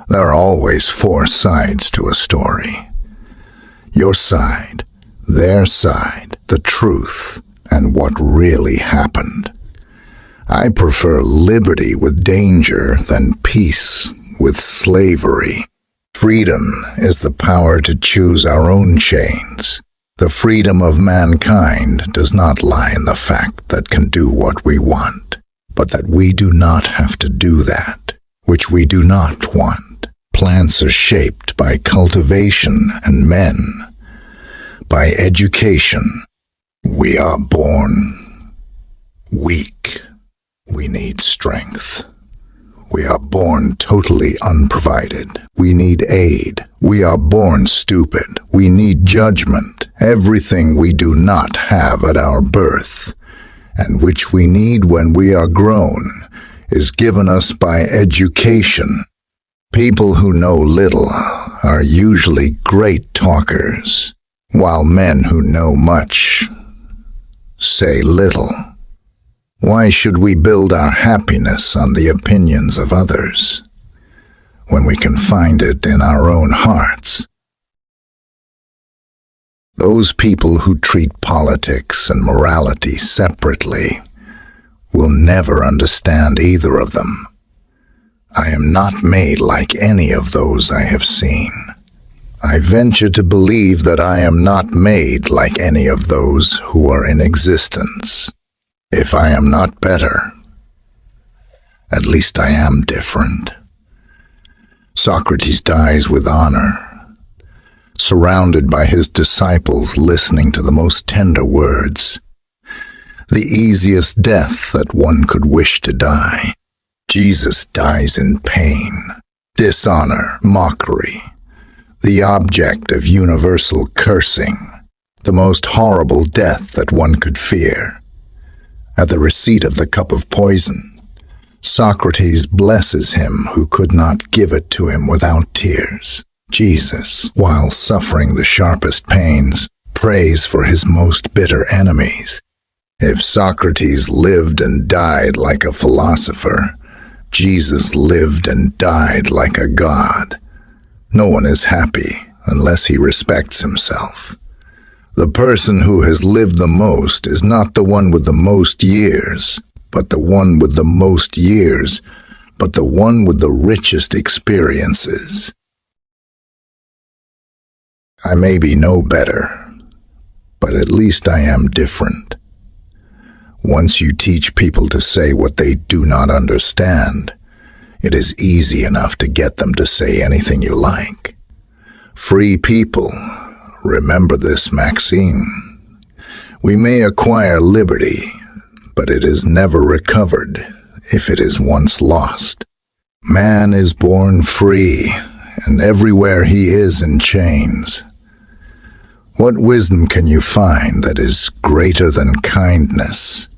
There are always four sides to a story. Your side, their side, the truth, and what really happened. I prefer liberty with danger than peace with slavery. Freedom is the power to choose our own chains. The freedom of mankind does not lie in the fact that can do what we want, but that we do not have to do that which we do not want. Plants are shaped by cultivation and men by education. We are born weak. We need strength. We are born totally unprovided. We need aid. We are born stupid. We need judgment. Everything we do not have at our birth, and which we need when we are grown, is given us by education. People who know little are usually great talkers, while men who know much say little. Why should we build our happiness on the opinions of others, when we can find it in our own hearts? Those people who treat politics and morality separately will never understand either of them. I am not made like any of those I have seen. I venture to believe that I am not made like any of those who are in existence. If I am not better, at least I am different. Socrates dies with honor, surrounded by his disciples listening to the most tender words, the easiest death that one could wish to die. Jesus dies in pain, dishonor, mockery, the object of universal cursing, the most horrible death that one could fear. At the receipt of the cup of poison, Socrates blesses him who could not give it to him without tears. Jesus, while suffering the sharpest pains, prays for his most bitter enemies. If Socrates lived and died like a philosopher, Jesus lived and died like a god. No one is happy unless he respects himself. The person who has lived the most is not the one with the most years, but the one with the most years, but the one with the richest experiences. I may be no better, but at least I am different. Once you teach people to say what they do not understand, it is easy enough to get them to say anything you like. Free people, remember this maxime. We may acquire liberty, but it is never recovered if it is once lost. Man is born free, and everywhere he is in chains. What wisdom can you find that is greater than kindness?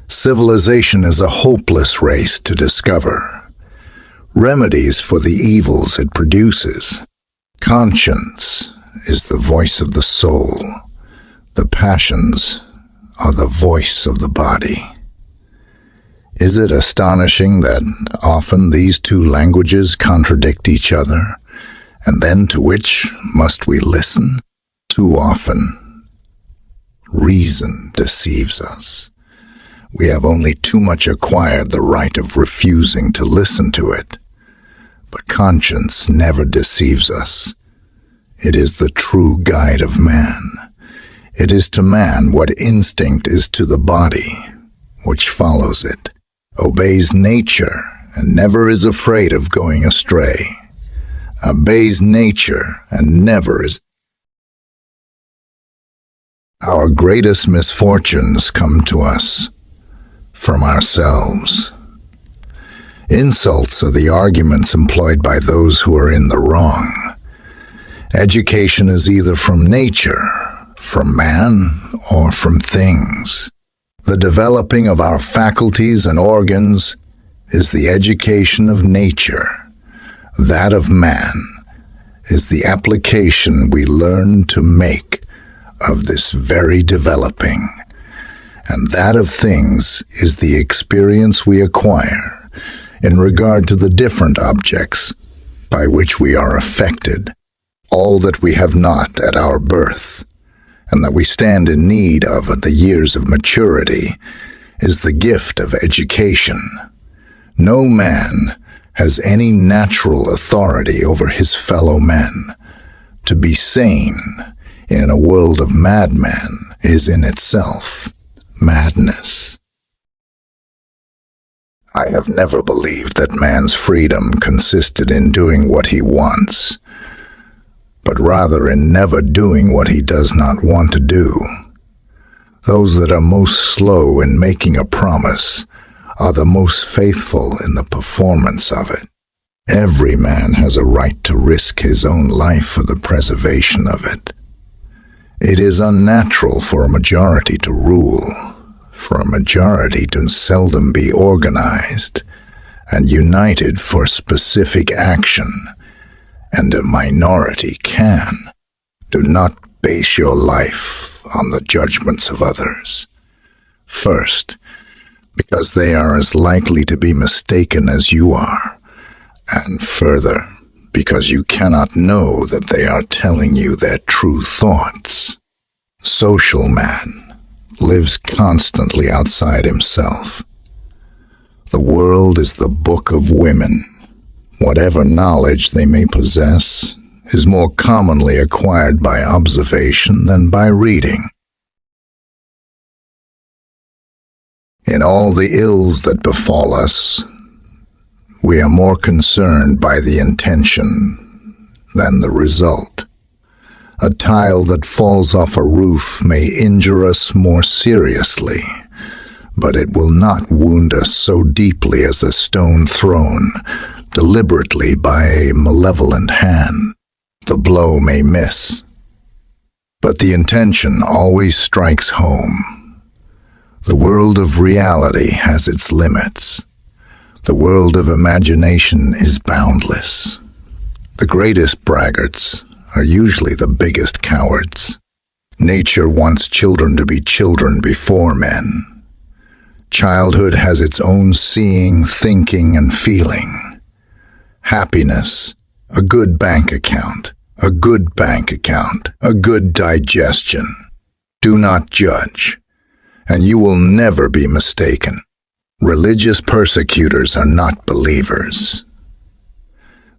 Civilization is a hopeless race to discover remedies for the evils it produces. Conscience is the voice of the soul. The passions are the voice of the body. Is it astonishing that often these two languages contradict each other, and then to which must we listen? Too often, reason deceives us. We have only too much acquired the right of refusing to listen to it. But conscience never deceives us. It is the true guide of man. It is to man what instinct is to the body, which follows it, obeys nature, and never is afraid of going astray. Obeys nature and never is. Our greatest misfortunes come to us from ourselves. Insults are the arguments employed by those who are in the wrong. Education is either from nature, from man, or from things. The developing of our faculties and organs is the education of nature. That of man is the application we learn to make of this very developing. And that of things is the experience we acquire in regard to the different objects by which we are affected, all that we have not at our birth, and that we stand in need of at the years of maturity, is the gift of education. No man has any natural authority over his fellow men. To be sane in a world of madmen is in itself madness. I have never believed that man's freedom consisted in doing what he wants, but rather in never doing what he does not want to do. Those that are most slow in making a promise are the most faithful in the performance of it. Every man has a right to risk his own life for the preservation of it. It is unnatural for a majority to rule, for a majority to seldom be organized and united for specific action, and a minority can. Do not base your life on the judgments of others. First, because they are as likely to be mistaken as you are, and further, because you cannot know that they are telling you their true thoughts. Social man lives constantly outside himself. The world is the book of women. Whatever knowledge they may possess is more commonly acquired by observation than by reading. In all the ills that befall us, we are more concerned by the intention than the result. A tile that falls off a roof may injure us more seriously, but it will not wound us so deeply as a stone thrown deliberately by a malevolent hand. The blow may miss, but the intention always strikes home. The world of reality has its limits. The world of imagination is boundless. The greatest braggarts are usually the biggest cowards. Nature wants children to be children before men. Childhood has its own seeing, thinking, and feeling. Happiness, a good bank account, a good digestion. Do not judge, and you will never be mistaken. Religious persecutors are not believers.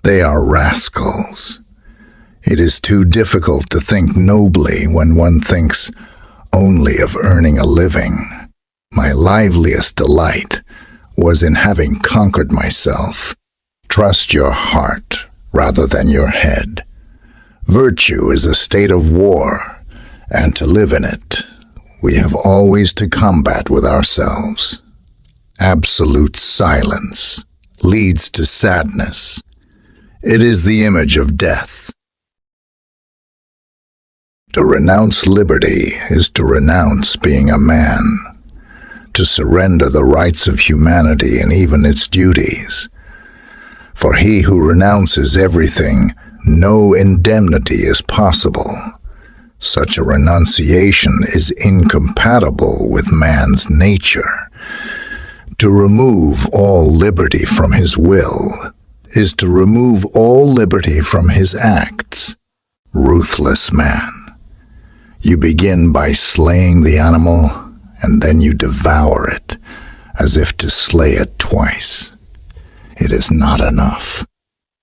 They are rascals. It is too difficult to think nobly when one thinks only of earning a living. My liveliest delight was in having conquered myself. Trust your heart rather than your head. Virtue is a state of war, and to live in it, we have always to combat with ourselves. Absolute silence leads to sadness. It is the image of death. To renounce liberty is to renounce being a man, to surrender the rights of humanity and even its duties. For he who renounces everything, no indemnity is possible. Such a renunciation is incompatible with man's nature. To remove all liberty from his will is to remove all liberty from his acts. Ruthless man. You begin by slaying the animal, and then you devour it, as if to slay it twice. It is not enough.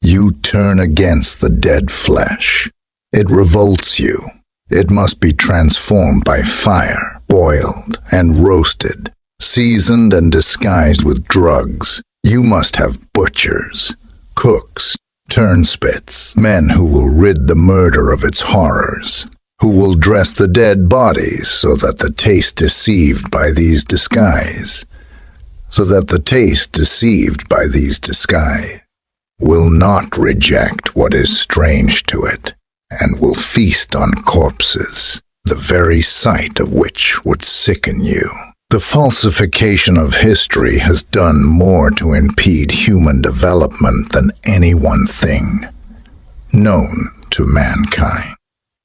You turn against the dead flesh. It revolts you. It must be transformed by fire, boiled and roasted, seasoned and disguised with drugs. You must have butchers, cooks, turnspits, men who will rid the murder of its horrors, who will dress the dead bodies so that the taste deceived by these disguise, will not reject what is strange to it, and will feast on corpses, the very sight of which would sicken you. The falsification of history has done more to impede human development than any one thing known to mankind.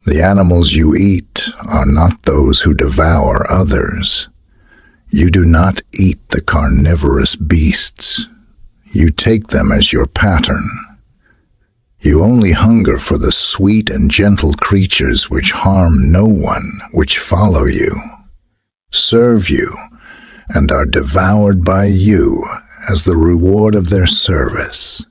The animals you eat are not those who devour others. You do not eat the carnivorous beasts. You take them as your pattern. You only hunger for the sweet and gentle creatures which harm no one, which follow you, serve you, and are devoured by you as the reward of their service.